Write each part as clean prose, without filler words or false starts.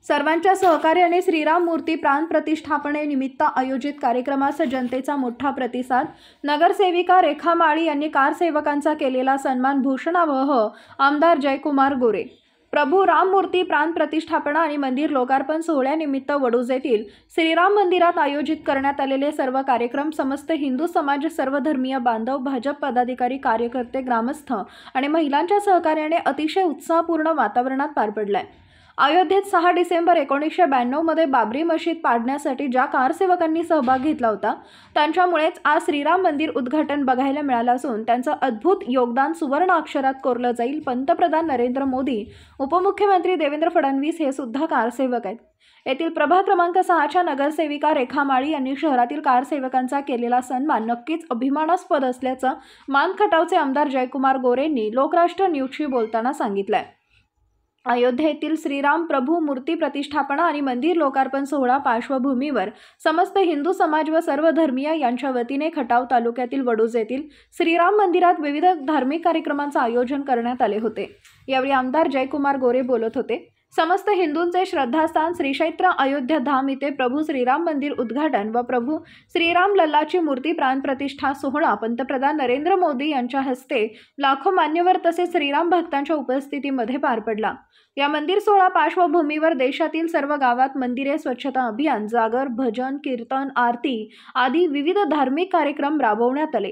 सर्वांच्या सहकार्याने श्रीराम मूर्ती प्राण प्रतिष्ठापनेनिमित्त आयोजित कार्यक्रमास जनतेचा मोठा प्रतिसाद। नगरसेविका रेखा माळी यांनी कारसेवकांचा केलेला सन्मान भूषणावह आमदार जयकुमार गोरे। प्रभू राम मूर्ती प्राण प्रतिष्ठापना आणि मंदिर लोकार्पण सोहळ्यानिमित्त वडूज येथील श्रीराम मंदिरात आयोजित करण्यात आलेले सर्व कार्यक्रम समस्त हिंदू समाज, सर्व धर्मीय बांधव, भाजप पदाधिकारी, कार्यकर्ते, ग्रामस्थ आणि महिलांच्या सहकार्याने अतिशय उत्साहपूर्ण वातावरणात पार पडलाय। अयोध्येत 6 डिसेंबर 1992 मध्ये बाबरी मशीद पाडण्यासाठी ज्या कारसेवकांनी सहभाग घेतला होता त्यांच्यामुळेच आज श्रीराम मंदिर उद्घाटन बघायला मिळालं असून त्यांचं अद्भुत योगदान सुवर्ण अक्षरात कोरलं जाईल। पंतप्रधान नरेंद्र मोदी, उपमुख्यमंत्री देवेंद्र फडणवीस हे सुद्धा कारसेवक आहेत। येथील प्रभाग क्रमांक 6च्या नगरसेविका रेखा माळी यांनी शहरातील कारसेवकांचा केलेला सन्मान नक्कीच अभिमानास्पद असल्याचं मानखटावचे आमदार जयकुमार गोरेंनी लोकराष्ट्र न्यूजशी बोलताना सांगितलंय। अयोध्येतील श्रीराम प्रभू मूर्ती प्रतिष्ठापना आणि मंदिर लोकार्पण सोहळा पार्श्वभूमीवर समस्त हिंदू समाज व सर्व धर्मीय यांच्या वतीने खटाव तालुक्यातील वडूज येथील श्रीराम मंदिरात विविध धार्मिक कार्यक्रमांचे आयोजन करण्यात आले होते। यावेळी आमदार जयकुमार गोरे बोलत होते। समस्त हिंदूंचे श्रद्धास्थान श्री क्षेत्र अयोध्या धाम इथे प्रभू श्रीराम मंदिर उद्घाटन व प्रभू श्रीराम लल्लाची मूर्ती प्राण प्रतिष्ठा सोहळा पंतप्रधान नरेंद्र मोदी यांच्या हस्ते लाखो मान्यवर तसेच श्रीराम भक्तांच्या उपस्थितीमध्ये पार पडला। या मंदिर सोहळा पार्श्वभूमीवर देशातील सर्व गावात मंदिरे स्वच्छता अभियान, जागर, भजन, कीर्तन, आरती आदी विविध धार्मिक कार्यक्रम राबवण्यात आले।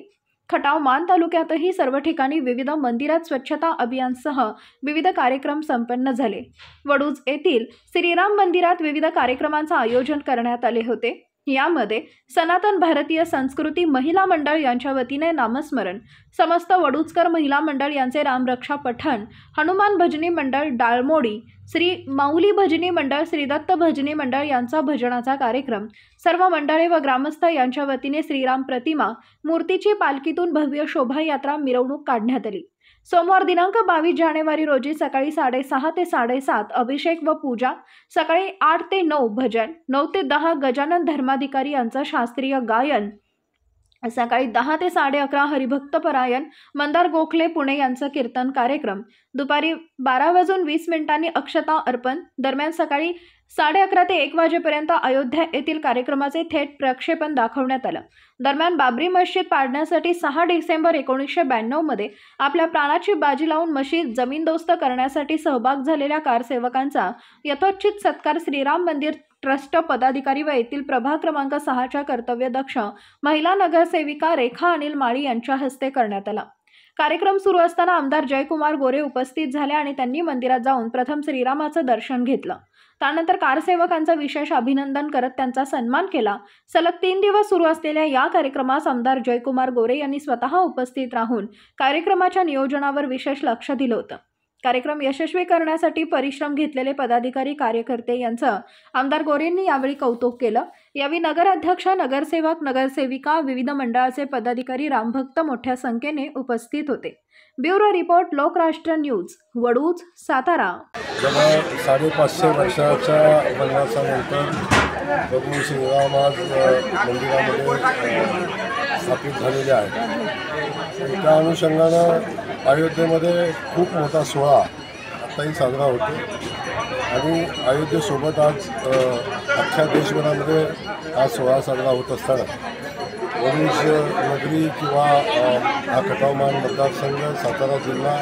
खटाव मान तालुक्यातही सर्व ठिकाणी विविध मंदिरात स्वच्छता अभियानसह विविध कार्यक्रम संपन्न झाले। वडूज येथील श्रीराम मंदिरात विविध कार्यक्रमांचे आयोजन करण्यात आले होते। यामध्ये सनातन भारतीय संस्कृती महिला मंडळ यांच्या वतीने नामस्मरण, समस्त वडूजकर महिला मंडळ यांचे रामरक्षा पठण, हनुमान भजनी मंडळ डाळमोडी, श्री माऊली भजनी मंडळ, श्री दत्त भजनी मंडळ यांचा भजनाचा कार्यक्रम, सर्व मंडळे व ग्रामस्थ यांच्या वतीने श्रीराम प्रतिमा मूर्तीची पालखीतून भव्य शोभायात्रा मिरवणूक काढण्यात आली। सोमवार दिनांक 22 जानेवारी रोजी सकाळी 6:30 ते 7:30 अभिषेक व पूजा, सकाळी 8 ते 9 भजन, 9 ते 10 गजानन धर्माधिकारी यांचा शास्त्रीय गायन, सकाळी 10 ते 11:30 हरिभक्तपरायण मंदार गोखले पुणे यांचा कीर्तन कार्यक्रम, दुपारी 12:20 अक्षता अर्पण, दरम्यान सकाळी 11:30 ते 1 वाजेपर्यंत अयोध्या येथील कार्यक्रमाचे थेट प्रक्षेपण दाखवण्यात आलं। दरम्यान बाबरी मशीद पाडण्यासाठी 6 डिसेंबर 1992 मध्ये आपल्या प्राणाची बाजी लावून मशीद जमीनदोस्त करण्यासाठी सहभाग झालेल्या कारसेवकांचा यथोचित सत्कार श्रीराम मंदिर ट्रस्ट पदाधिकारी व येथील प्रभाग क्रमांक 6च्या कर्तव्यदक्ष महिला नगरसेविका रेखा अनिल माळी यांच्या हस्ते करण्यात आला। कार्यक्रम सुरू असताना आमदार जयकुमार गोरे उपस्थित झाले आणि त्यांनी मंदिरात जाऊन प्रथम श्रीरामाचं दर्शन घेतलं। त्यानंतर कारसेवकांचं विशेष अभिनंदन करत त्यांचा सन्मान केला। सलग 3 दिवस सुरू असलेल्या या कार्यक्रमास आमदार जयकुमार गोरे यांनी स्वतः उपस्थित राहून कार्यक्रमाच्या नियोजनावर विशेष लक्ष दिलं होतं। कार्यक्रम यशस्वी करण्यासाठी परिश्रम घेतलेले पदाधिकारी, कार्यकर्ते यांचं आमदार गोरेंनी यावेळी कौतुक केलं। यावेळी नगराध्यक्ष, नगरसेवक, नगरसेविका, विविध मंडळाचे पदाधिकारी, रामभक्त मोठ्या संख्येने उपस्थित होते। Bureau report, Lokrashtra news, Vaduj, Satara. 550 वर्षाच्या वनवासानंतर प्रभू श्रीराम आज मंदिरामध्ये स्थापित झालेले आहेत। त्या अनुषंगानं अयोध्येमध्ये खूप मोठा सोहळा आत्ताही साजरा होतो आणि अयोध्येसोबत आज अख्ख्या देशभरामध्ये हा सोहळा साजरा होत असताना वडूज नगरी किंवा हा खटावमान मतदारसंघ, सातारा जिल्हा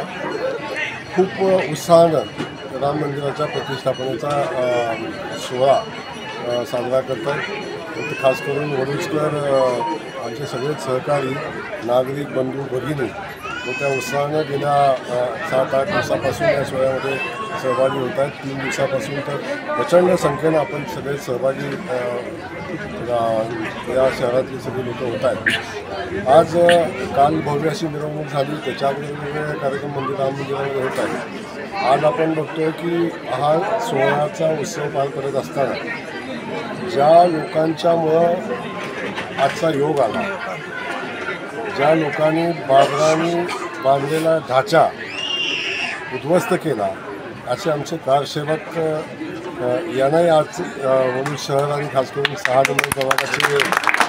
खूप उत्साहानं राम मंदिराच्या प्रतिष्ठापनेचा सोहळा साजरा करतात। खास करून वडूजकर आमचे सगळे सहकारी, नागरिक, बंधू, भगिनी मोठ्या उत्साहानं गेल्या 7-8 दिवसापासून या सोहळ्यामध्ये सहभागी होत आहेत। 3 दिवसापासून तर प्रचंड संख्येनं आपण सगळे सहभागी या शहरातले सगळे लोक होत आहेत। आज काल भव्य अशी मिरवणूक झाली, त्याच्यावर वेगवेगळे कार्यक्रम राम मंदिरामध्ये होत आहेत। आज आपण बघतोय की हा सोहळ्याचा उत्सव पार करत असताना ज्या लोकांच्यामुळं आजचा योग आला, ज्या लोकांनी बाबरांनी बांधलेला ढाचा उद्ध्वस्त केला, असे आमचे कारसेवक यांनाही आज वडूज शहर आणि खास करून 6 नंबर प्रभागाचे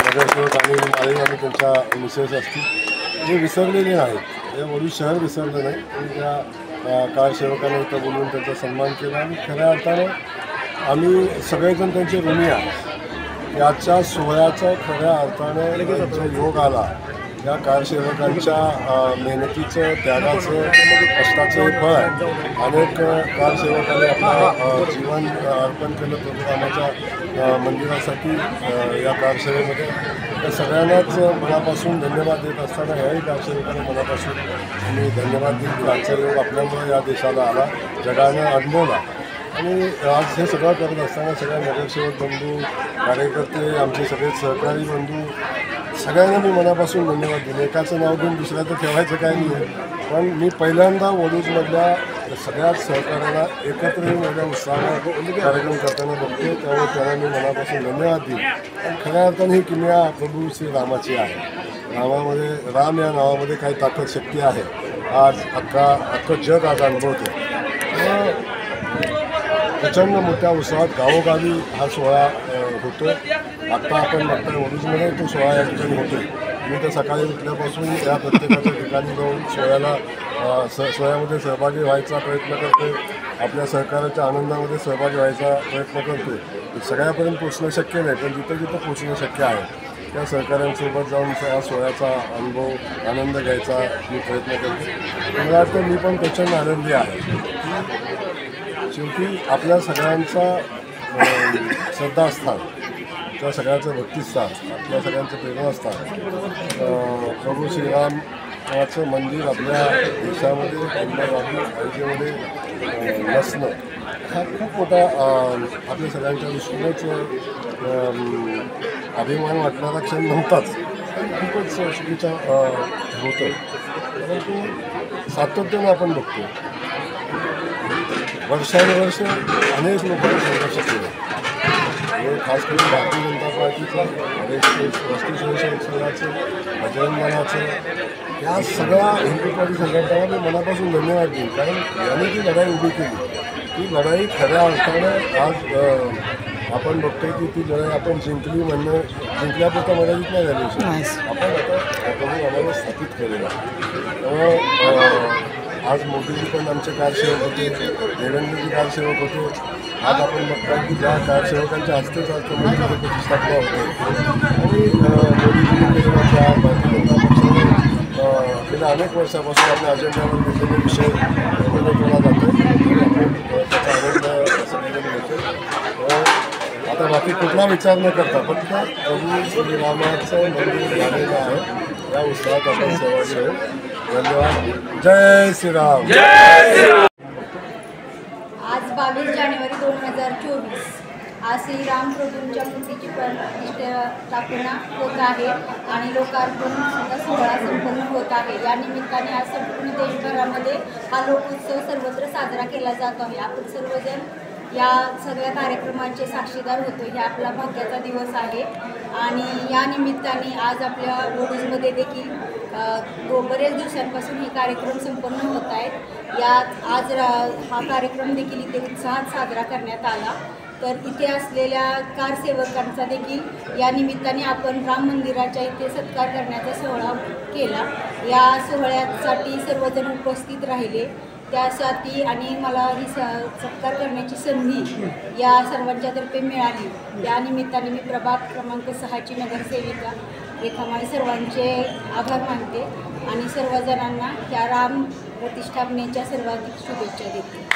नगरसेवक आणि माळी आणि त्यांच्या मिसेस असतील जे विसरलेले नाहीत। हे वडूज शहर विसरलं नाही आणि त्या कारसेवकांना इथं बोलवून त्यांचा सन्मान केला आणि खऱ्या अर्थानं आम्ही सगळेजण त्यांचे ऋणी आहे. याच्या सोहळ्याचा खऱ्या अर्थाने जो योग आला, या कारसेवकांच्या मेहनतीचं, त्यागाचं, कष्टाचं हे फळ आहे. अनेक कारसेवकांनी आपलं जीवन अर्पण केलं प्रभुरामाच्या मंदिरासाठी या कारसेवेमध्ये. त्या सगळ्यांनाच मनापासून धन्यवाद देत असताना ह्याही कारसेवकांना मनापासून मी धन्यवाद देईन की आजचा योग आपल्यामुळे या देशाला आला, जगाने अनुभवला. आणि आज हे सगळं करत असताना सगळ्या नगरसेवक बंधू, कार्यकर्ते, आमचे सगळे सहकारी बंधू, सगळ्यांना मी मनापासून धन्यवाद दिले. एकाचं नाव घेऊन दुसऱ्याचं ठेवायचं काही नाही आहे, पण मी पहिल्यांदा वडूजमधल्या सगळ्याच सहकार्याला एकत्र येऊन एवढ्या उत्साहाने कार्यक्रम करताना बघतो. त्यामुळे त्यांना मी मनापासून धन्यवाद देईन. आणि खऱ्या अर्थाने ही किमया प्रभू श्री रामाची आहे. राम या नावामध्ये काही ताकद शक्ती आहे. आज अख्खं जग आज अनुभवतो. प्रचंड मोठ्या उत्साहात गावोगावी हा सोहळा होतो. आत्ता आपण बघताय वडूजमध्ये तो सोहळा या ठिकाणी होतो. मी तर सकाळी उठल्यापासून या प्रत्येकाच्या ठिकाणी जाऊन सोहळ्यामध्ये सहभागी व्हायचा प्रयत्न करतो. आपल्या सहकार्याच्या आनंदामध्ये सहभागी व्हायचा प्रयत्न करतो. सगळ्यापर्यंत पोचणं शक्य नाही, पण जिथं जिथं पोचणं शक्य आहे त्या सहकाऱ्यांसोबत जाऊन या सोहळ्याचा अनुभव आनंद घ्यायचा मी प्रयत्न करतो. मला वाटतं मी पण प्रचंड आनंदी आहे. शेवटी आपल्या सगळ्यांचा श्रद्धास्थान, त्या सगळ्यांचं भक्तिस्थान, आपल्या सगळ्यांचं प्रेरणास्थान प्रभू श्रीरामाचं मंदिर आपल्या देशामध्ये, अयोध्येमध्ये नसणं हा खूप मोठा आपल्या सगळ्यांच्या दृष्टीनेच अभिमान वाटणारा क्षण नव्हताच. खूपच चुकीचा होतं. परंतु सातत्याने आपण बघतो वर्षानुवर्ष अनेक लोकांनी संघर्ष केला. हे खास करून भारतीय जनता पार्टीचं, वस्तू उत्सवाचं, बजरंग दलाचं, या सगळ्या हिंदुत्वादी संघटनांना मी मनापासून धन्यवाद देईन. कारण यांनी जी लढाई उभी केली, ती लढाई खऱ्या अर्थानं आज आपण बघतोय की ती लढाई आपण जिंकल्यापुरता मर्यादित नाही झाली. आपण आता प्रभू आम्हाला स्थापित केलेला. त्यामुळं आज मोदीजी पण आमचे कारसेवक होते, देवेंद्रजी कारसेवक होते. आज आपण बघताय की ज्या कारसेवकांच्या हस्तेच आज कमिटीची प्रतिष्ठापना होते. आणि मोदीजींनी केलेला त्या भारतीय जनता पक्षाने गेल्या अनेक वर्षापासून आपल्या अजेंड्यावर घेतलेले विषय केला जातो. आपण त्याचा आनंद सगळीकडे घेतो. आता बाकी कुठला विचार न करता फक्त प्रभू श्रीरामाचं मंदिर झालेलं आहे, या उत्साहात आपण सहभागी होऊ. धन्यवाद. जय श्रीराम. आज 22 जानेवारी 2024 आज श्रीराम प्रभूंच्या मूर्तीची प्रतिष्ठापना होत आहे आणि लोकार्पण सुद्धा सोहळा संपन्न होत आहे. या निमित्ताने आज संपूर्ण देशभरामध्ये हा लोकोत्सव सर्वत्र साजरा केला जातो आहे. आपण सर्वजण या सगळ्या कार्यक्रमांचे साक्षीदार होतो. हे आपला भाग्याचा दिवस आहे आणि या निमित्ताने आज आपल्या वडूजमध्ये देखील बरेच दिवसांपासून हे कार्यक्रम संपन्न होत आहेत. यात आज हा कार्यक्रम देखील इथे उत्साहात साजरा करण्यात आला. तर इथे असलेल्या कारसेवकांचा देखील या निमित्ताने आपण राम मंदिराच्या इथे सत्कार करण्याचा सोहळा केला. या सोहळ्यासाठी सर्वजण उपस्थित राहिले त्यासाठी आणि मला ही सत्कार करण्याची संधी या सर्वांच्यातर्फे मिळाली. या निमित्ताने मी प्रभाग क्रमांक 6ची नगरसेविका रेखामाळी सर्वांचे आभार मानते आणि सर्वजणांना या राम प्रतिष्ठापनेच्या सर्वाधिक शुभेच्छा देते.